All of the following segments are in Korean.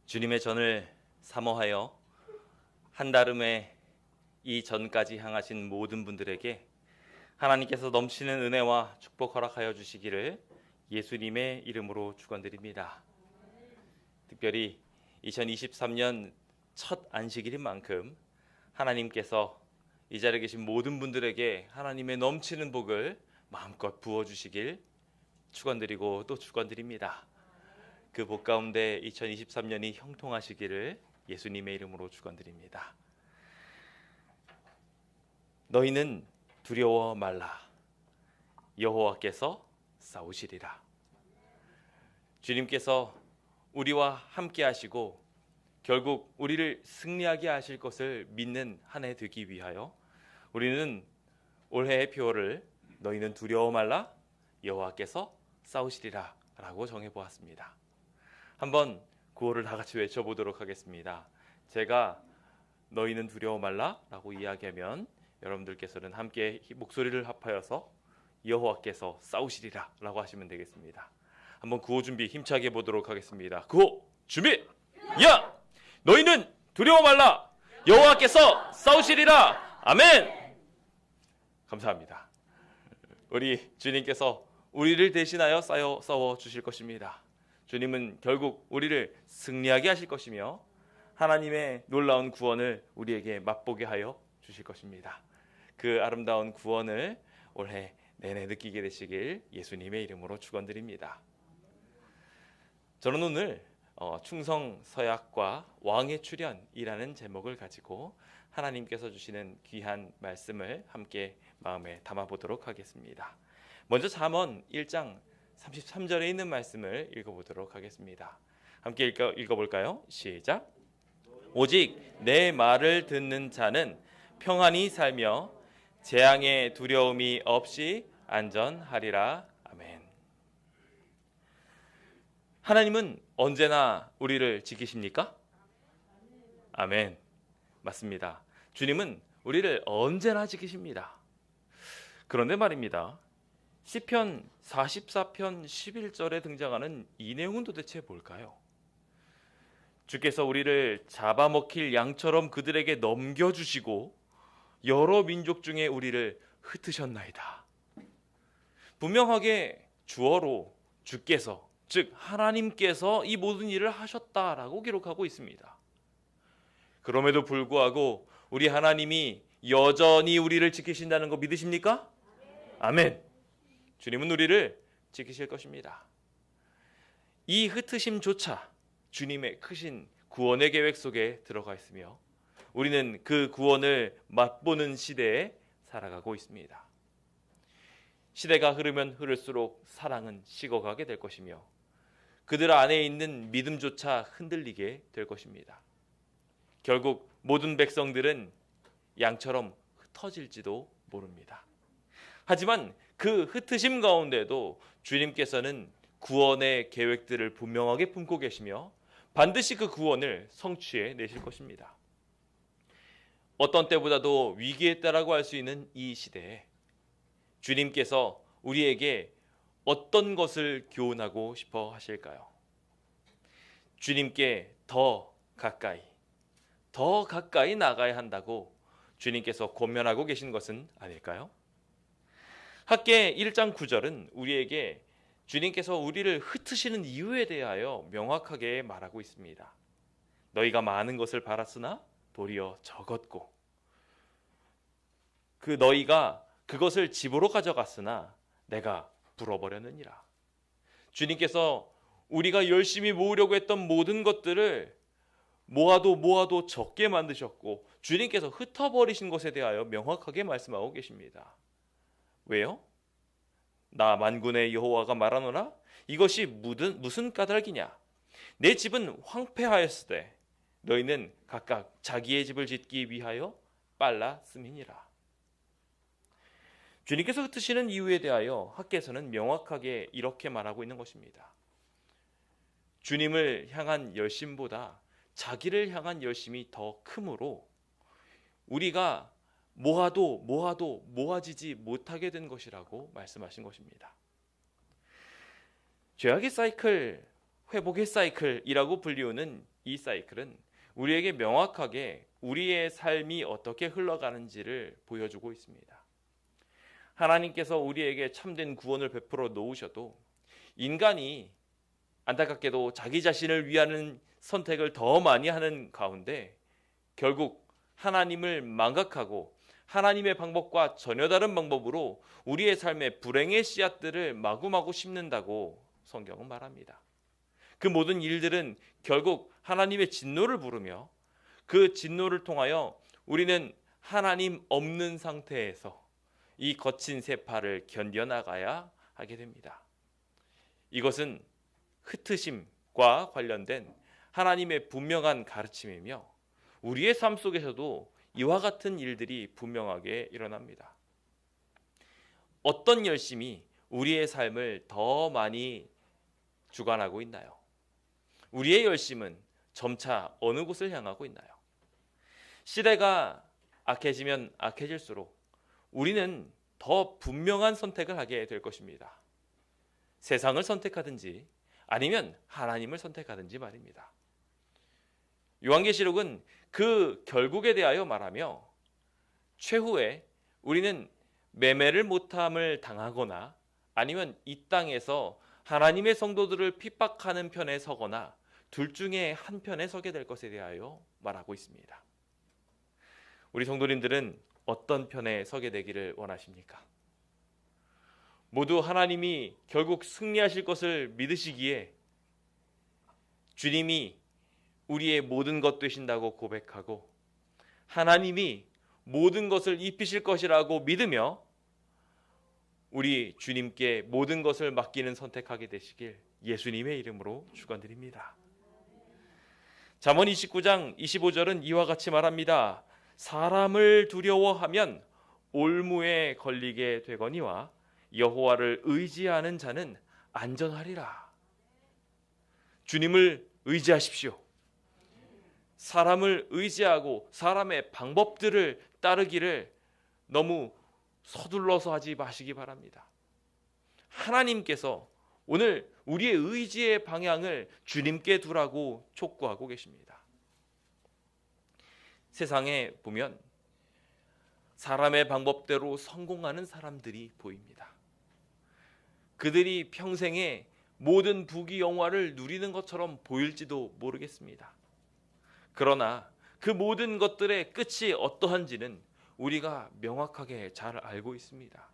주님의 전을 사모하여 한달음에 이 전까지 향하신 모든 분들에게 하나님께서 넘치는 은혜와 축복 허락하여 주시기를 예수님의 이름으로 축원드립니다. 특별히 2023년 첫 안식일인 만큼 하나님께서 이 자리에 계신 모든 분들에게 하나님의 넘치는 복을 마음껏 부어주시길 축원드리고 또 축원드립니다. 그 복 가운데 2023년이 형통하시기를 예수님의 이름으로 축원드립니다. 너희는 두려워 말라. 여호와께서 싸우시리라. 주님께서 우리와 함께 하시고 결국 우리를 승리하게 하실 것을 믿는 한 해 되기 위하여 우리는 올해의 표어를 너희는 두려워 말라 여호와께서 싸우시리라 라고 정해보았습니다. 한번 구호를 다 같이 외쳐보도록 하겠습니다. 제가 너희는 두려워 말라 라고 이야기하면 여러분들께서는 함께 목소리를 합하여서 여호와께서 싸우시리라 라고 하시면 되겠습니다. 한번 구호 준비 힘차게 보도록 하겠습니다. 구호 준비! 야! 너희는 두려워 말라! 여호와께서 싸우시리라! 아멘! 감사합니다. 우리 주님께서 우리를 대신하여 싸워 주실 것입니다. 주님은 결국 우리를 승리하게 하실 것이며 하나님의 놀라운 구원을 우리에게 맛보게 하여 주실 것입니다. 그 아름다운 구원을 올해 내내 느끼게 되시길 예수님의 이름으로 축원드립니다. 저는 오늘 충성 서약과 왕의 출현이라는 제목을 가지고 하나님께서 주시는 귀한 말씀을 함께 마음에 담아보도록 하겠습니다. 먼저 잠언 1장 33절에 있는 말씀을 읽어보도록 하겠습니다. 함께 읽어볼까요? 시작. 오직 내 말을 듣는 자는 평안히 살며 재앙의 두려움이 없이 안전하리라. 아멘. 하나님은 언제나 우리를 지키십니까? 아멘. 맞습니다. 주님은 우리를 언제나 지키십니다. 그런데 말입니다. 시편 44편 11절에 등장하는 이 내용은 도대체 뭘까요? 주께서 우리를 잡아먹힐 양처럼 그들에게 넘겨주시고 여러 민족 중에 우리를 흩으셨나이다. 분명하게 주어로 주께서 즉 하나님께서 이 모든 일을 하셨다라고 기록하고 있습니다. 그럼에도 불구하고 우리 하나님이 여전히 우리를 지키신다는 거 믿으십니까? 아멘. 주님은 우리를 지키실 것입니다. 이 흩으심조차 주님의 크신 구원의 계획 속에 들어가 있으며 우리는 그 구원을 맛보는 시대에 살아가고 있습니다. 시대가 흐르면 흐를수록 사랑은 식어가게 될 것이며 그들 안에 있는 믿음조차 흔들리게 될 것입니다. 결국 모든 백성들은 양처럼 흩어질지도 모릅니다. 하지만 그 흩으심 가운데도 주님께서는 구원의 계획들을 분명하게 품고 계시며 반드시 그 구원을 성취해 내실 것입니다. 어떤 때보다도 위기에 있다라고 할 수 있는 이 시대에 주님께서 우리에게 어떤 것을 교훈하고 싶어 하실까요? 주님께 더 가까이 나가야 한다고 주님께서 권면하고 계신 것은 아닐까요? 학개 1장 9절은 우리에게 주님께서 우리를 흩으시는 이유에 대하여 명확하게 말하고 있습니다. 너희가 많은 것을 바랐으나 도리어 적었고 그 너희가 그것을 집으로 가져갔으나 내가 불어버렸느니라. 주님께서 우리가 열심히 모으려고 했던 모든 것들을 모아도 적게 만드셨고 주님께서 흩어버리신 것에 대하여 명확하게 말씀하고 계십니다. 왜요? 나 만군의 여호와가 말하노라 이것이 무슨 까닭이냐. 내 집은 황폐하였으되 너희는 각각 자기의 집을 짓기 위하여 빨랐음이니라. 주님께서 흩으시는 이유에 대하여 학개에서는 명확하게 이렇게 말하고 있는 것입니다. 주님을 향한 열심보다 자기를 향한 열심이 더 크므로 우리가 모아도 모아지지 못하게 된 것이라고 말씀하신 것입니다. 죄악의 사이클, 회복의 사이클이라고 불리우는 이 사이클은 우리에게 명확하게 우리의 삶이 어떻게 흘러가는지를 보여주고 있습니다. 하나님께서 우리에게 참된 구원을 베풀어 놓으셔도 인간이 안타깝게도 자기 자신을 위하는 선택을 더 많이 하는 가운데 결국 하나님을 망각하고 하나님의 방법과 전혀 다른 방법으로 우리의 삶에 불행의 씨앗들을 마구마구 심는다고 성경은 말합니다. 그 모든 일들은 결국 하나님의 진노를 부르며 그 진노를 통하여 우리는 하나님 없는 상태에서 이 거친 세파를 견뎌나가야 하게 됩니다. 이것은 흩으심과 관련된 하나님의 분명한 가르침이며 우리의 삶 속에서도 이와 같은 일들이 분명하게 일어납니다. 어떤 열심이 우리의 삶을 더 많이 주관하고 있나요? 우리의 열심은 점차 어느 곳을 향하고 있나요? 시대가 악해지면 악해질수록 우리는 더 분명한 선택을 하게 될 것입니다. 세상을 선택하든지 아니면 하나님을 선택하든지 말입니다. 요한계시록은 그 결국에 대하여 말하며 최후에 우리는 매매를 못함을 당하거나 아니면 이 땅에서 하나님의 성도들을 핍박하는 편에 서거나 둘 중에 한 편에 서게 될 것에 대하여 말하고 있습니다. 우리 성도님들은 어떤 편에 서게 되기를 원하십니까? 모두 하나님이 결국 승리하실 것을 믿으시기에 주님이 우리의 모든 것 되신다고 고백하고 하나님이 모든 것을 입히실 것이라고 믿으며 우리 주님께 모든 것을 맡기는 선택하게 되시길 예수님의 이름으로 축원드립니다. 잠언 29장 25절은 이와 같이 말합니다. 사람을 두려워하면 올무에 걸리게 되거니와 여호와를 의지하는 자는 안전하리라. 주님을 의지하십시오. 사람을 의지하고 사람의 방법들을 따르기를 너무 서둘러서 하지 마시기 바랍니다. 하나님께서 오늘 우리의 의지의 방향을 주님께 두라고 촉구하고 계십니다. 세상에 보면 사람의 방법대로 성공하는 사람들이 보입니다. 그들이 평생에 모든 부귀 영화를 누리는 것처럼 보일지도 모르겠습니다. 그러나 그 모든 것들의 끝이 어떠한지는 우리가 명확하게 잘 알고 있습니다.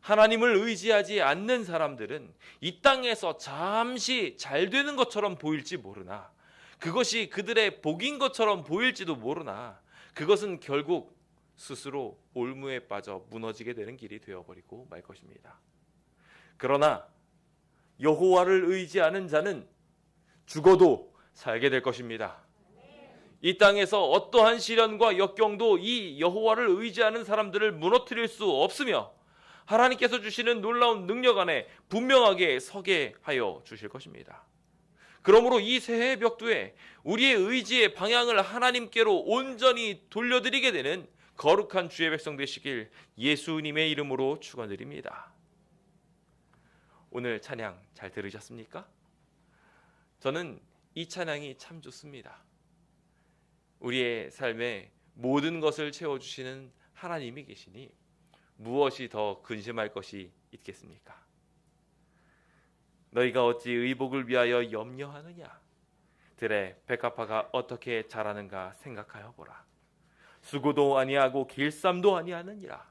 하나님을 의지하지 않는 사람들은 이 땅에서 잠시 잘 되는 것처럼 보일지 모르나 그것이 그들의 복인 것처럼 보일지도 모르나 그것은 결국 스스로 올무에 빠져 무너지게 되는 길이 되어버리고 말 것입니다. 그러나 여호와를 의지하는 자는 죽어도 살게 될 것입니다. 이 땅에서 어떠한 시련과 역경도 이 여호와를 의지하는 사람들을 무너뜨릴 수 없으며 하나님께서 주시는 놀라운 능력 안에 분명하게 서게 하여 주실 것입니다. 그러므로 이 새해 벽두에 우리의 의지의 방향을 하나님께로 온전히 돌려드리게 되는 거룩한 주의 백성 되시길 예수님의 이름으로 축원드립니다. 오늘 찬양 잘 들으셨습니까? 저는 이 찬양이 참 좋습니다. 우리의 삶에 모든 것을 채워주시는 하나님이 계시니 무엇이 더 근심할 것이 있겠습니까? 너희가 어찌 의복을 위하여 염려하느냐? 들에 백합화가 어떻게 자라는가 생각하여 보라. 수고도 아니하고 길쌈도 아니하느니라.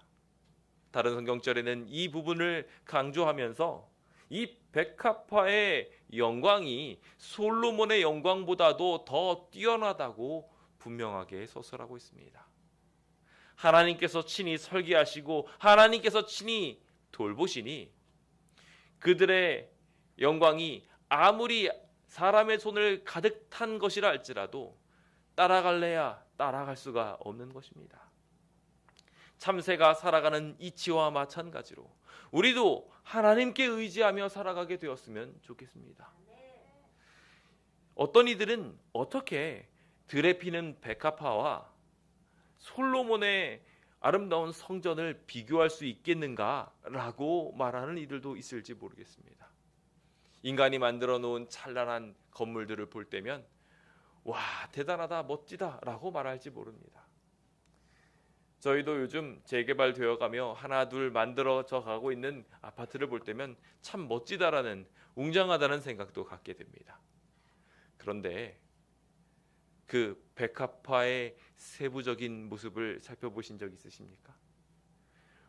다른 성경절에는 이 부분을 강조하면서 이 백합화의 영광이 솔로몬의 영광보다도 더 뛰어나다고 분명하게 서술하고 있습니다. 하나님께서 친히 설계하시고 하나님께서 친히 돌보시니 그들의 영광이 아무리 사람의 손을 가득 탄 것이라 할지라도 따라갈래야 따라갈 수가 없는 것입니다. 참새가 살아가는 이치와 마찬가지로 우리도 하나님께 의지하며 살아가게 되었으면 좋겠습니다. 어떤 이들은 어떻게 들에 피는 백합화와 솔로몬의 아름다운 성전을 비교할 수 있겠는가라고 말하는 이들도 있을지 모르겠습니다. 인간이 만들어 놓은 찬란한 건물들을 볼 때면 와, 대단하다, 멋지다 라고 말할지 모릅니다. 저희도 요즘 재개발되어 가며 하나 둘 만들어져 가고 있는 아파트를 볼 때면 참 멋지다라는, 웅장하다는 생각도 갖게 됩니다. 그런데 그 백합화의 세부적인 모습을 살펴보신 적 있으십니까?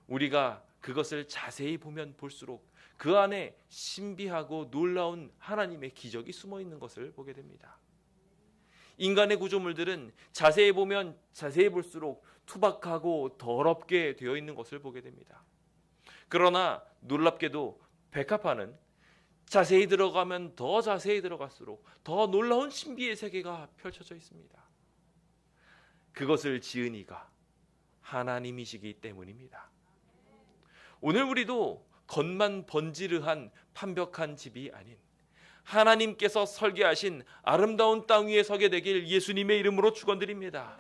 우리가 그것을 자세히 보면 볼수록 그 안에 신비하고 놀라운 하나님의 기적이 숨어 있는 것을 보게 됩니다. 인간의 구조물들은 자세히 보면 자세히 볼수록 투박하고 더럽게 되어 있는 것을 보게 됩니다. 그러나 놀랍게도 백합화는 자세히 들어가면 더 자세히 들어갈수록 더 놀라운 신비의 세계가 펼쳐져 있습니다. 그것을 지은 이가 하나님이시기 때문입니다. 오늘 우리도 겉만 번지르한 판벽한 집이 아닌 하나님께서 설계하신 아름다운 땅 위에 서게 되길 예수님의 이름으로 축원드립니다.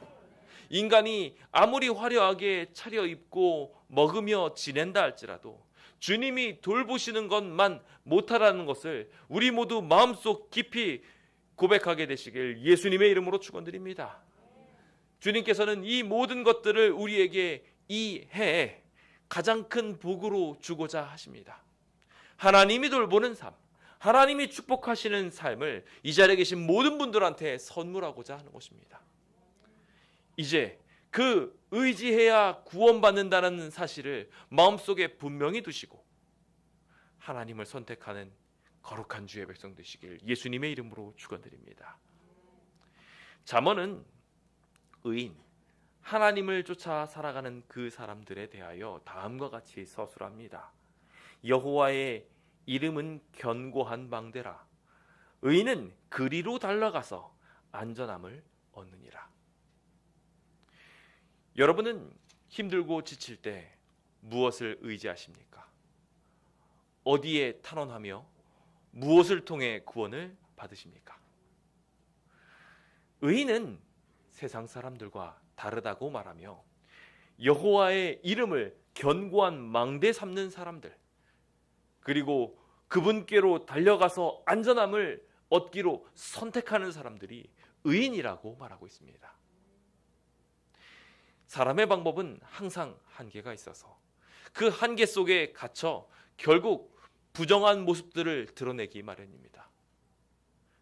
인간이 아무리 화려하게 차려입고 먹으며 지낸다 할지라도 주님이 돌보시는 것만 못하라는 것을 우리 모두 마음속 깊이 고백하게 되시길 예수님의 이름으로 축원드립니다. 주님께서는 이 모든 것들을 우리에게 이 해에 가장 큰 복으로 주고자 하십니다. 하나님이 돌보는 삶, 하나님이 축복하시는 삶을 이 자리에 계신 모든 분들한테 선물하고자 하는 것입니다. 이제 그 의지해야 구원받는다는 사실을 마음속에 분명히 두시고 하나님을 선택하는 거룩한 주의 백성 되시길 예수님의 이름으로 축원드립니다. 잠언은 의인, 하나님을 쫓아 살아가는 그 사람들에 대하여 다음과 같이 서술합니다. 여호와의 이름은 견고한 방대라. 의인은 그리로 달려가서 안전함을 얻느니라. 여러분은 힘들고 지칠 때 무엇을 의지하십니까? 어디에 탄원하며 무엇을 통해 구원을 받으십니까? 의인은 세상 사람들과 다르다고 말하며 여호와의 이름을 견고한 망대 삼는 사람들, 그리고 그분께로 달려가서 안전함을 얻기로 선택하는 사람들이 의인이라고 말하고 있습니다. 사람의 방법은 항상 한계가 있어서 그 한계 속에 갇혀 결국 부정한 모습들을 드러내기 마련입니다.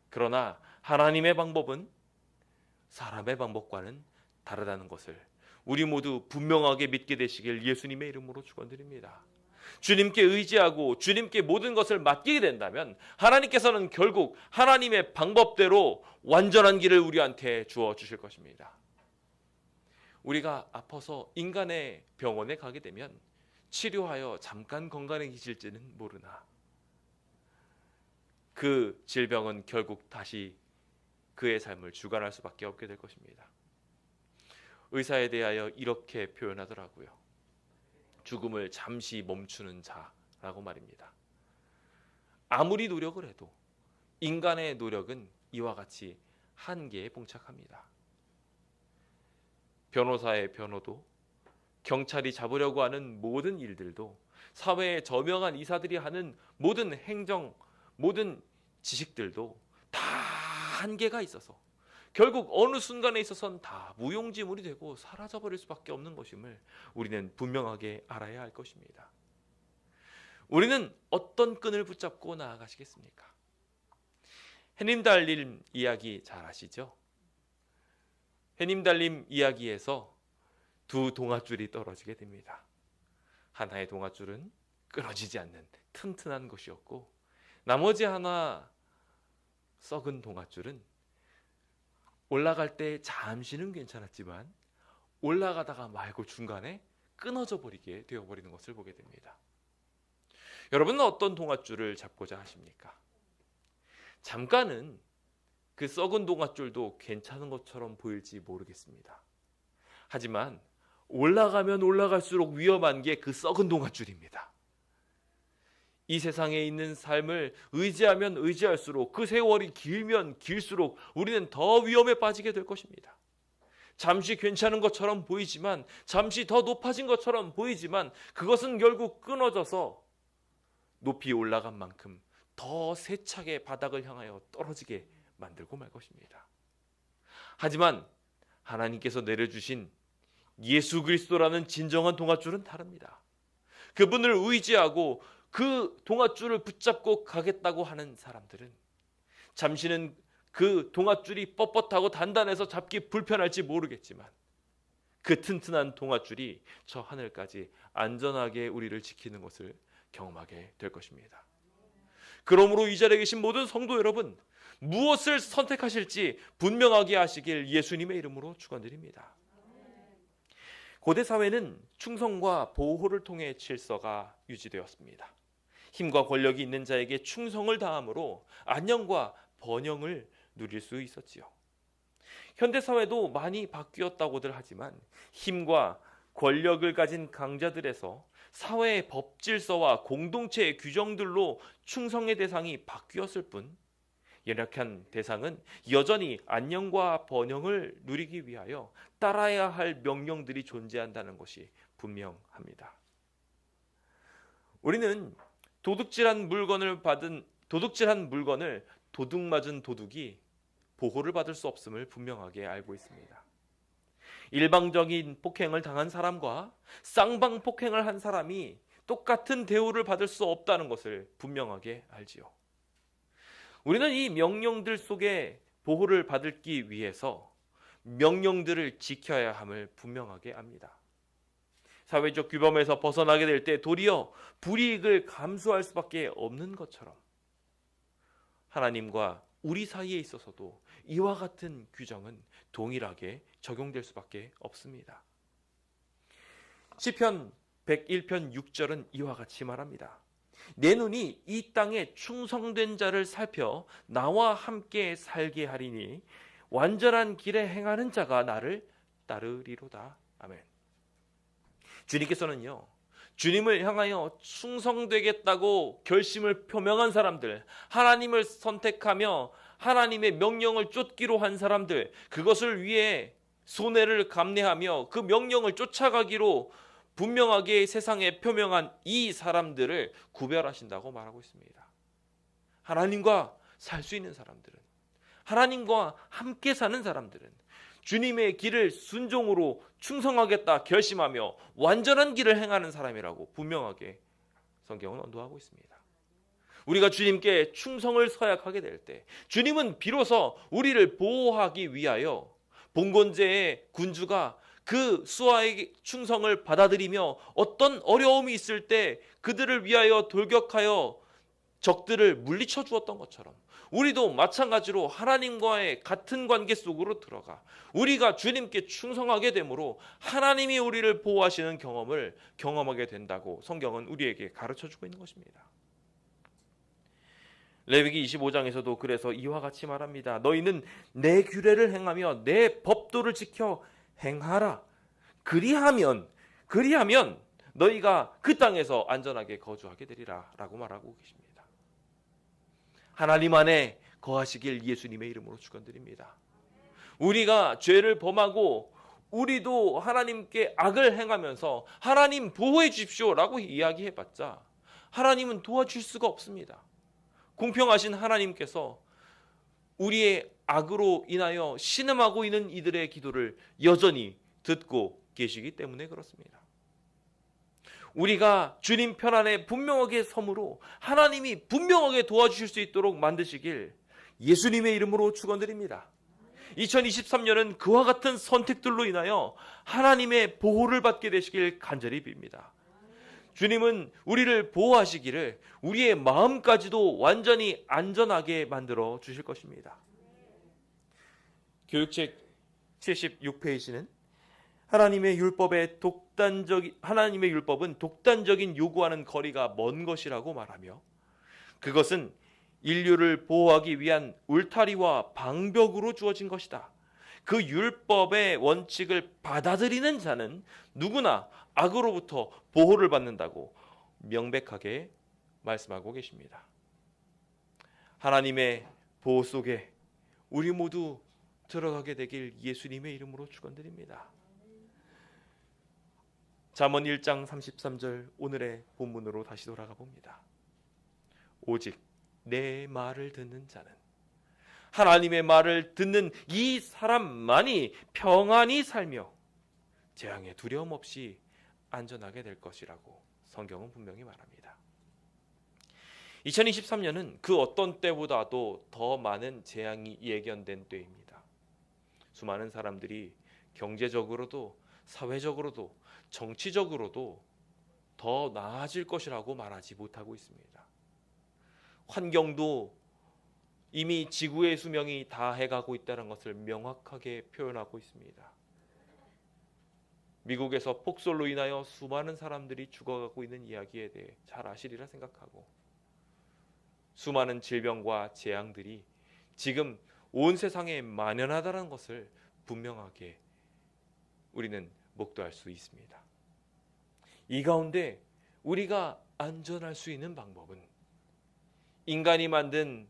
그러나 하나님의 방법은 사람의 방법과는 다르다는 것을 우리 모두 분명하게 믿게 되시길 예수님의 이름으로 축원드립니다. 주님께 의지하고 주님께 모든 것을 맡기게 된다면 하나님께서는 결국 하나님의 방법대로 완전한 길을 우리한테 주어 주실 것입니다. 우리가 아파서 인간의 병원에 가게 되면 치료하여 잠깐 건강해지실지는 모르나 그 질병은 결국 다시 그의 삶을 주관할 수밖에 없게 될 것입니다. 의사에 대하여 이렇게 표현하더라고요. 죽음을 잠시 멈추는 자라고 말입니다. 아무리 노력을 해도 인간의 노력은 이와 같이 한계에 봉착합니다. 변호사의 변호도, 경찰이 잡으려고 하는 모든 일들도, 사회에 저명한 이사들이 하는 모든 행정, 모든 지식들도 다 한계가 있어서 결국 어느 순간에 있어서는 다 무용지물이 되고 사라져버릴 수밖에 없는 것임을 우리는 분명하게 알아야 할 것입니다. 우리는 어떤 끈을 붙잡고 나아가시겠습니까? 해님 달림 이야기 잘 아시죠? 해님 달림 이야기에서 두 동아줄이 떨어지게 됩니다. 하나의 동아줄은 끊어지지 않는 튼튼한 것이었고 나머지 하나 썩은 동아줄은 올라갈 때 잠시는 괜찮았지만 올라가다가 말고 중간에 끊어져 버리게 되어버리는 것을 보게 됩니다. 여러분은 어떤 동아줄을 잡고자 하십니까? 잠깐은 그 썩은 동아줄도 괜찮은 것처럼 보일지 모르겠습니다. 하지만 올라가면 올라갈수록 위험한 게 그 썩은 동아줄입니다. 이 세상에 있는 삶을 의지하면 의지할수록 그 세월이 길면 길수록 우리는 더 위험에 빠지게 될 것입니다. 잠시 괜찮은 것처럼 보이지만, 잠시 더 높아진 것처럼 보이지만 그것은 결국 끊어져서 높이 올라간 만큼 더 세차게 바닥을 향하여 떨어지게 만들고 말 것입니다. 하지만 하나님께서 내려주신 예수 그리스도라는 진정한 동아줄은 다릅니다. 그분을 의지하고 그 동아줄을 붙잡고 가겠다고 하는 사람들은 잠시는 그 동아줄이 뻣뻣하고 단단해서 잡기 불편할지 모르겠지만 그 튼튼한 동아줄이 저 하늘까지 안전하게 우리를 지키는 것을 경험하게 될 것입니다. 그러므로 이 자리에 계신 모든 성도 여러분, 무엇을 선택하실지 분명하게 하시길 예수님의 이름으로 축원드립니다. 고대 사회는 충성과 보호를 통해 질서가 유지되었습니다. 힘과 권력이 있는 자에게 충성을 다함으로 안녕과 번영을 누릴 수 있었지요. 현대 사회도 많이 바뀌었다고들 하지만 힘과 권력을 가진 강자들에서 사회의 법 질서와 공동체의 규정들로 충성의 대상이 바뀌었을 뿐 연약한 대상은 여전히 안녕과 번영을 누리기 위하여 따라야 할 명령들이 존재한다는 것이 분명합니다. 우리는 도둑질한 물건을 도둑 맞은 도둑이 보호를 받을 수 없음을 분명하게 알고 있습니다. 일방적인 폭행을 당한 사람과 쌍방 폭행을 한 사람이 똑같은 대우를 받을 수 없다는 것을 분명하게 알지요. 우리는 이 명령들 속에 보호를 받기 위해서 명령들을 지켜야 함을 분명하게 압니다. 사회적 규범에서 벗어나게 될 때 도리어 불이익을 감수할 수밖에 없는 것처럼 하나님과 우리 사이에 있어서도 이와 같은 규정은 동일하게 적용될 수밖에 없습니다. 시편 101편 6절은 이와 같이 말합니다. 내 눈이 이 땅에 충성된 자를 살펴 나와 함께 살게 하리니 완전한 길에 행하는 자가 나를 따르리로다. 아멘. 주님께서는요, 주님을 향하여 충성되겠다고 결심을 표명한 사람들, 하나님을 선택하며 하나님의 명령을 쫓기로 한 사람들, 그것을 위해 손해를 감내하며 그 명령을 쫓아가기로 분명하게 세상에 표명한 이 사람들을 구별하신다고 말하고 있습니다. 하나님과 살 수 있는 사람들은, 하나님과 함께 사는 사람들은 주님의 길을 순종으로 충성하겠다 결심하며 완전한 길을 행하는 사람이라고 분명하게 성경은 언도하고 있습니다. 우리가 주님께 충성을 서약하게 될 때 주님은 비로소 우리를 보호하기 위하여 봉건제의 군주가 그 수하의 충성을 받아들이며 어떤 어려움이 있을 때 그들을 위하여 돌격하여 적들을 물리쳐 주었던 것처럼 우리도 마찬가지로 하나님과의 같은 관계 속으로 들어가 우리가 주님께 충성하게 되므로 하나님이 우리를 보호하시는 경험을 경험하게 된다고 성경은 우리에게 가르쳐주고 있는 것입니다. 레위기 25장에서도 그래서 이와 같이 말합니다. 너희는 내 규례를 행하며 내 법도를 지켜 행하라. 그리하면 너희가 그 땅에서 안전하게 거주하게 되리라 라고 말하고 계십니다. 하나님 안에 거하시길 예수님의 이름으로 축원드립니다. 우리가 죄를 범하고 우리도 하나님께 악을 행하면서 하나님 보호해 주십시오 라고 이야기해봤자 하나님은 도와줄 수가 없습니다. 공평하신 하나님께서 우리의 악으로 인하여 신음하고 있는 이들의 기도를 여전히 듣고 계시기 때문에 그렇습니다. 우리가 주님 편안에 분명하게 섬으로 하나님이 분명하게 도와주실 수 있도록 만드시길 예수님의 이름으로 축원드립니다. 2023년은 그와 같은 선택들로 인하여 하나님의 보호를 받게 되시길 간절히 빕니다. 주님은 우리를 보호하시기를 우리의 마음까지도 완전히 안전하게 만들어 주실 것입니다. 교육책 76페이지는 하나님의 율법은 독단적인 요구하는 거리가 먼 것이라고 말하며 그것은 인류를 보호하기 위한 울타리와 방벽으로 주어진 것이다. 그 율법의 원칙을 받아들이는 자는 누구나 악으로부터 보호를 받는다고 명백하게 말씀하고 계십니다. 하나님의 보호 속에 우리 모두 들어가게 되길 예수님의 이름으로 축원드립니다. 잠언 1장 33절 오늘의 본문으로 다시 돌아가 봅니다. 오직 내 말을 듣는 자는 하나님의 말을 듣는 이 사람만이 평안히 살며 재앙에 두려움 없이 안전하게 될 것이라고 성경은 분명히 말합니다. 2023년은 그 어떤 때보다도 더 많은 재앙이 예견된 때입니다. 수많은 사람들이 경제적으로도 사회적으로도 정치적으로도 더 나아질 것이라고 말하지 못하고 있습니다. 환경도 이미 지구의 수명이 다해가고 있다는 것을 명확하게 표현하고 있습니다. 미국에서 폭설로 인하여 수많은 사람들이 죽어가고 있는 이야기에 대해 잘 아시리라 생각하고, 수많은 질병과 재앙들이 지금 온 세상에 만연하다는 것을 분명하게 우리는 목도할 수 있습니다. 이 가운데 우리가 안전할 수 있는 방법은 인간이 만든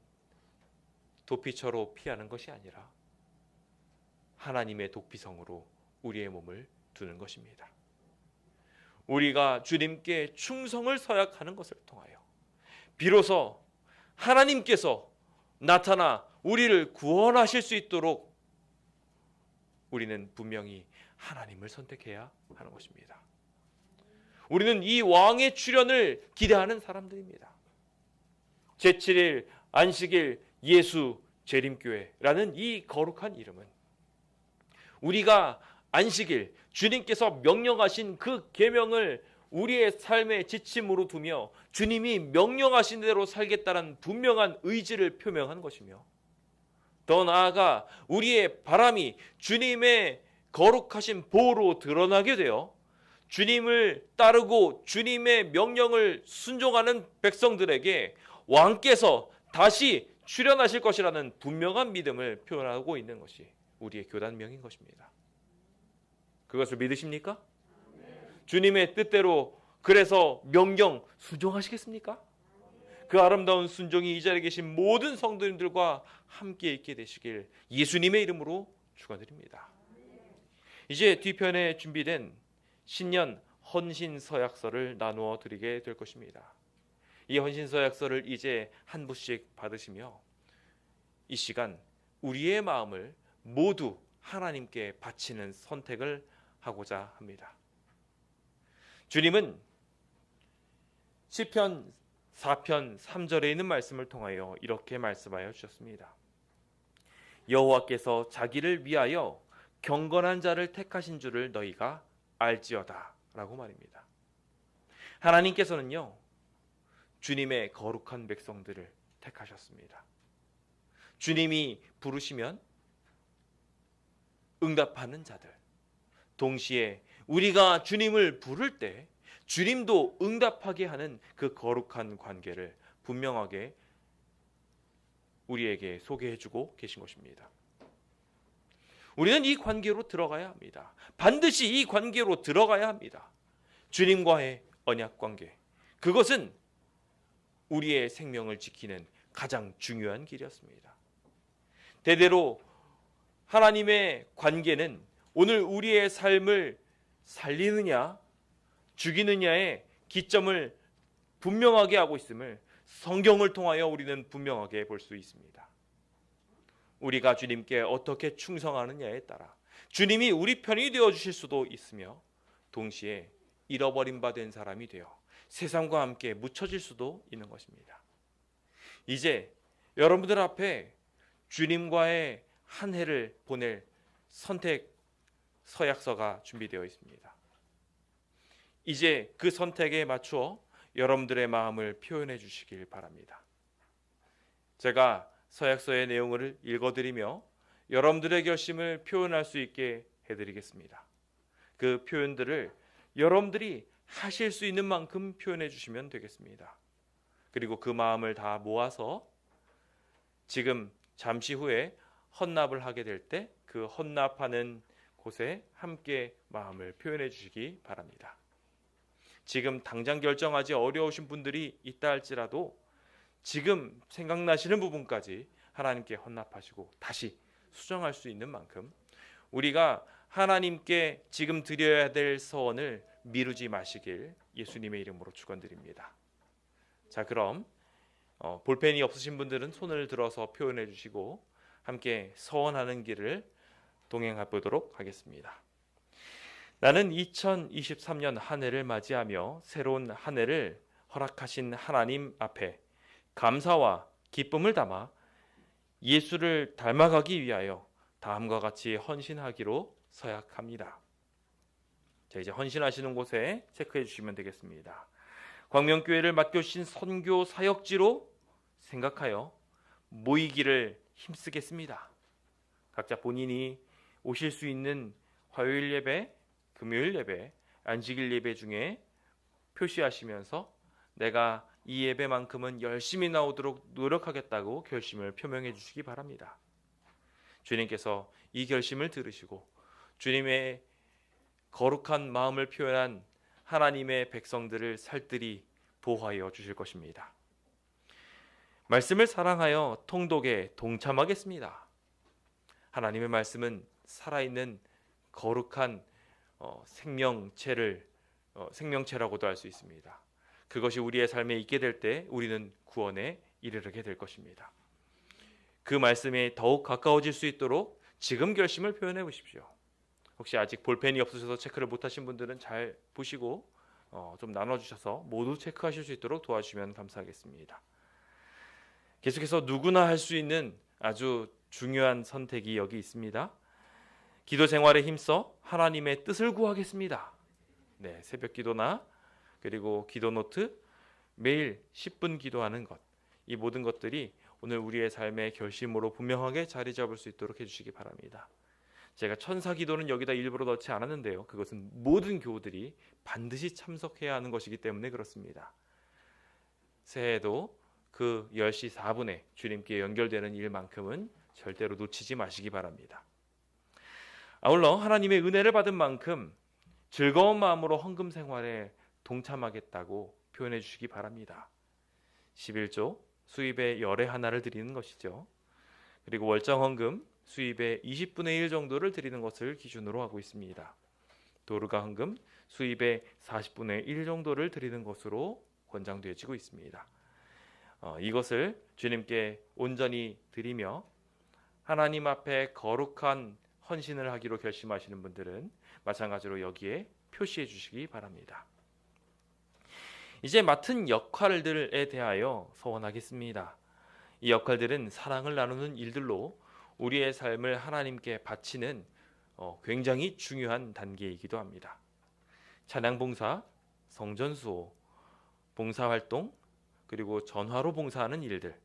도피처로 피하는 것이 아니라 하나님의 도피성으로 우리의 몸을 두는 것입니다. 우리가 주님께 충성을 서약하는 것을 통하여 비로소 하나님께서 나타나 우리를 구원하실 수 있도록 우리는 분명히 하나님을 선택해야 하는 것입니다. 우리는 이 왕의 출현을 기대하는 사람들입니다. 제7일 안식일 예수 재림교회라는 이 거룩한 이름은 우리가 안식일 주님께서 명령하신 그 계명을 우리의 삶의 지침으로 두며 주님이 명령하신 대로 살겠다는 분명한 의지를 표명한 것이며, 더 나아가 우리의 바람이 주님의 거룩하신 보호로 드러나게 되어 주님을 따르고 주님의 명령을 순종하는 백성들에게 왕께서 다시 출현하실 것이라는 분명한 믿음을 표현하고 있는 것이 우리의 교단명인 것입니다. 그것을 믿으십니까? 주님의 뜻대로 그래서 명령 순종하시겠습니까? 그 아름다운 순종이 이 자리에 계신 모든 성도님들과 함께 있게 되시길 예수님의 이름으로 축원드립니다. 이제 뒤편에 준비된 신년 헌신서약서를 나누어 드리게 될 것입니다. 이 헌신서약서를 이제 한 부씩 받으시며 이 시간 우리의 마음을 모두 하나님께 바치는 선택을 하고자 합니다. 주님은 시편 4편 3절에 있는 말씀을 통하여 이렇게 말씀하여 주셨습니다. 여호와께서 자기를 위하여 경건한 자를 택하신 줄을 너희가 알지어다 라고 말입니다. 하나님께서는요, 주님의 거룩한 백성들을 택하셨습니다. 주님이 부르시면 응답하는 자들, 동시에 우리가 주님을 부를 때 주님도 응답하게 하는 그 거룩한 관계를 분명하게 우리에게 소개해주고 계신 것입니다. 우리는 이 관계로 들어가야 합니다. 반드시 이 관계로 들어가야 합니다. 주님과의 언약 관계, 그것은 우리의 생명을 지키는 가장 중요한 길이었습니다. 대대로 하나님의 관계는 오늘 우리의 삶을 살리느냐 죽이느냐의 기점을 분명하게 하고 있음을 성경을 통하여 우리는 분명하게 볼 수 있습니다. 우리가 주님께 어떻게 충성하느냐에 따라 주님이 우리 편이 되어주실 수도 있으며, 동시에 잃어버린 바 된 사람이 되어 세상과 함께 묻혀질 수도 있는 것입니다. 이제 여러분들 앞에 주님과의 한 해를 보낼 선택 서약서가 준비되어 있습니다. 이제 그 선택에 맞추어 여러분들의 마음을 표현해 주시길 바랍니다. 제가 서약서의 내용을 읽어드리며 여러분들의 결심을 표현할 수 있게 해드리겠습니다. 그 표현들을 여러분들이 하실 수 있는 만큼 표현해 주시면 되겠습니다. 그리고 그 마음을 다 모아서 지금 잠시 후에 헌납을 하게 될 때 그 헌납하는 곳에 함께 마음을 표현해 주시기 바랍니다. 지금 당장 결정하지 어려우신 분들이 있다 할지라도 지금 생각나시는 부분까지 하나님께 헌납하시고 다시 수정할 수 있는 만큼 우리가 하나님께 지금 드려야 될 서원을 미루지 마시길 예수님의 이름으로 축원드립니다. 자, 그럼 볼펜이 없으신 분들은 손을 들어서 표현해 주시고, 함께 서원하는 길을 동행해 보도록 하겠습니다. 나는 2023년 한 해를 맞이하며 새로운 한 해를 허락하신 하나님 앞에 감사와 기쁨을 담아 예수를 닮아가기 위하여 다음과 같이 헌신하기로 서약합니다. 자, 이제 헌신하시는 곳에 체크해 주시면 되겠습니다. 광명교회를 맡겨주신 선교 사역지로 생각하여 모이기를 힘쓰겠습니다. 각자 본인이 오실 수 있는 화요일 예배, 금요일 예배, 안식일 예배 중에 표시하시면서 내가 이 예배만큼은 열심히 나오도록 노력하겠다고 결심을 표명해 주시기 바랍니다. 주님께서 이 결심을 들으시고 주님의 거룩한 마음을 표현한 하나님의 백성들을 살뜰히 보호하여 주실 것입니다. 말씀을 사랑하여 통독에 동참하겠습니다. 하나님의 말씀은 살아있는 거룩한 생명체라고도 할 수 있습니다. 그것이 우리의 삶에 있게 될 때 우리는 구원에 이르게 될 것입니다. 그 말씀에 더욱 가까워질 수 있도록 지금 결심을 표현해 보십시오. 혹시 아직 볼펜이 없으셔서 체크를 못하신 분들은 잘 보시고 좀 나눠주셔서 모두 체크하실 수 있도록 도와주시면 감사하겠습니다. 계속해서 누구나 할 수 있는 아주 중요한 선택이 여기 있습니다. 기도 생활에 힘써 하나님의 뜻을 구하겠습니다. 네, 새벽 기도나 그리고 기도 노트, 매일 10분 기도하는 것, 이 모든 것들이 오늘 우리의 삶의 결심으로 분명하게 자리 잡을 수 있도록 해주시기 바랍니다. 제가 천사 기도는 여기다 일부러 넣지 않았는데요. 그것은 모든 교우들이 반드시 참석해야 하는 것이기 때문에 그렇습니다. 새해에도 그 10시 4분에 주님께 연결되는 일만큼은 절대로 놓치지 마시기 바랍니다. 아울러 하나님의 은혜를 받은 만큼 즐거운 마음으로 헌금 생활에 동참하겠다고 표현해 주시기 바랍니다. 11조 수입의 열의 하나를 드리는 것이죠. 그리고 월정 헌금 수입의 20분의 1 정도를 드리는 것을 기준으로 하고 있습니다. 도르가 헌금 수입의 40분의 1 정도를 드리는 것으로 권장되어지고 있습니다. 이것을 주님께 온전히 드리며 하나님 앞에 거룩한 헌신을 하기로 결심하시는 분들은 마찬가지로 여기에 표시해 주시기 바랍니다. 이제 맡은 역할들에 대하여 서원하겠습니다. 이 역할들은 사랑을 나누는 일들로 우리의 삶을 하나님께 바치는 굉장히 중요한 단계이기도 합니다. 찬양 봉사, 성전 수호, 봉사 활동, 그리고 전화로 봉사하는 일들,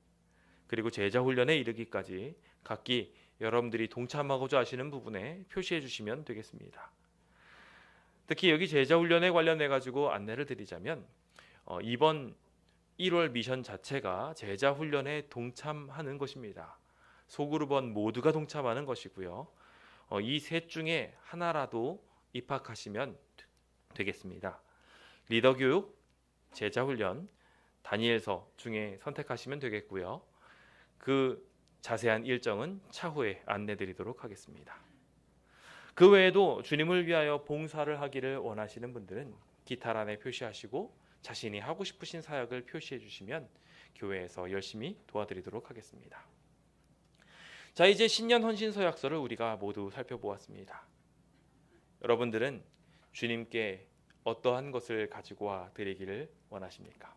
그리고 제자 훈련에 이르기까지 각기 여러분들이 동참하고자 하시는 부분에 표시해 주시면 되겠습니다. 특히 여기 제자 훈련에 관련해 가지고 안내를 드리자면 이번 1월 미션 자체가 제자 훈련에 동참하는 것입니다. 소그룹원 모두가 동참하는 것이고요. 이 셋 중에 하나라도 입학하시면 되겠습니다. 리더 교육, 제자 훈련, 다니엘서 중에 선택하시면 되겠고요. 그 자세한 일정은 차후에 안내드리도록 하겠습니다. 그 외에도 주님을 위하여 봉사를 하기를 원하시는 분들은 기타란에 표시하시고 자신이 하고 싶으신 사역을 표시해 주시면 교회에서 열심히 도와드리도록 하겠습니다. 자, 이제 신년 헌신 서약서를 우리가 모두 살펴보았습니다. 여러분들은 주님께 어떠한 것을 가지고 와 드리기를 원하십니까?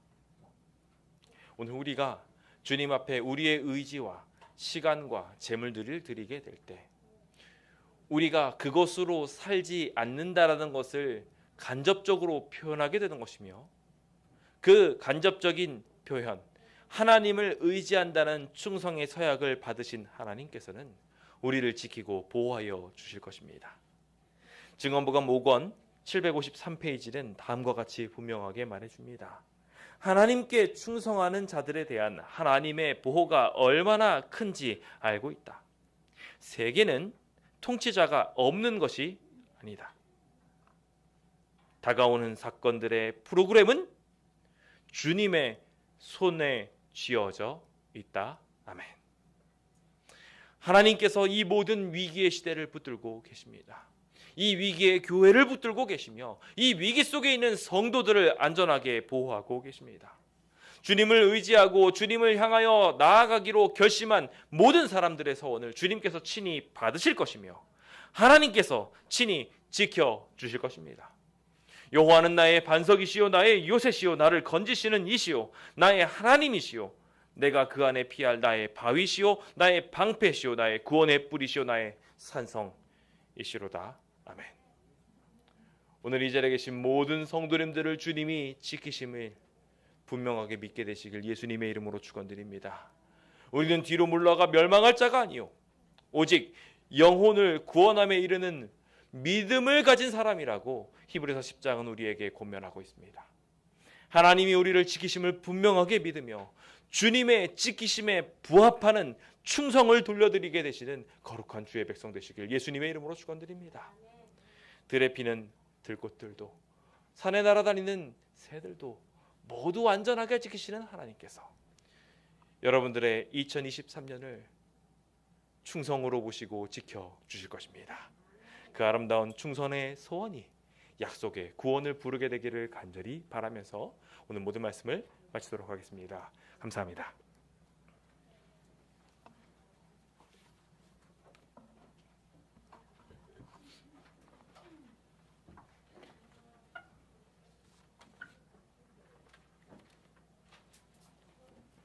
오늘 우리가 주님 앞에 우리의 의지와 시간과 재물들을 드리게 될 때 우리가 그것으로 살지 않는다라는 것을 간접적으로 표현하게 되는 것이며, 그 간접적인 표현, 하나님을 의지한다는 충성의 서약을 받으신 하나님께서는 우리를 지키고 보호하여 주실 것입니다. 증언복음 5권 753페이지는 다음과 같이 분명하게 말해줍니다. 하나님께 충성하는 자들에 대한 하나님의 보호가 얼마나 큰지 알고 있다. 세계는 통치자가 없는 것이 아니다. 다가오는 사건들의 프로그램은 주님의 손에 쥐어져 있다. 아멘. 하나님께서 이 모든 위기의 시대를 붙들고 계십니다. 이 위기의 교회를 붙들고 계시며 이 위기 속에 있는 성도들을 안전하게 보호하고 계십니다. 주님을 의지하고 주님을 향하여 나아가기로 결심한 모든 사람들의 서원을 주님께서 친히 받으실 것이며 하나님께서 친히 지켜주실 것입니다. 여호와는 나의 반석이시요 나의 요새시요 나를 건지시는 이시요 나의 하나님이시요 내가 그 안에 피할 나의 바위시요 나의 방패시요 나의 구원의 뿌리시요 나의 산성이시로다. 아멘. 오늘 이 자리에 계신 모든 성도님들을 주님이 지키심을 분명하게 믿게 되시길 예수님의 이름으로 축원드립니다. 우리는 뒤로 물러가 멸망할 자가 아니요 오직 영혼을 구원함에 이르는 믿음을 가진 사람이라고 히브리서 10장은 우리에게 권면하고 있습니다. 하나님이 우리를 지키심을 분명하게 믿으며 주님의 지키심에 부합하는 충성을 돌려드리게 되시는 거룩한 주의 백성 되시길 예수님의 이름으로 축원드립니다. 들에 피는 들꽃들도 산에 날아다니는 새들도 모두 안전하게 지키시는 하나님께서 여러분들의 2023년을 충성으로 보시고 지켜주실 것입니다. 그 아름다운 충성의 소원이 약속의 구원을 부르게 되기를 간절히 바라면서 오늘 모든 말씀을 마치도록 하겠습니다. 감사합니다.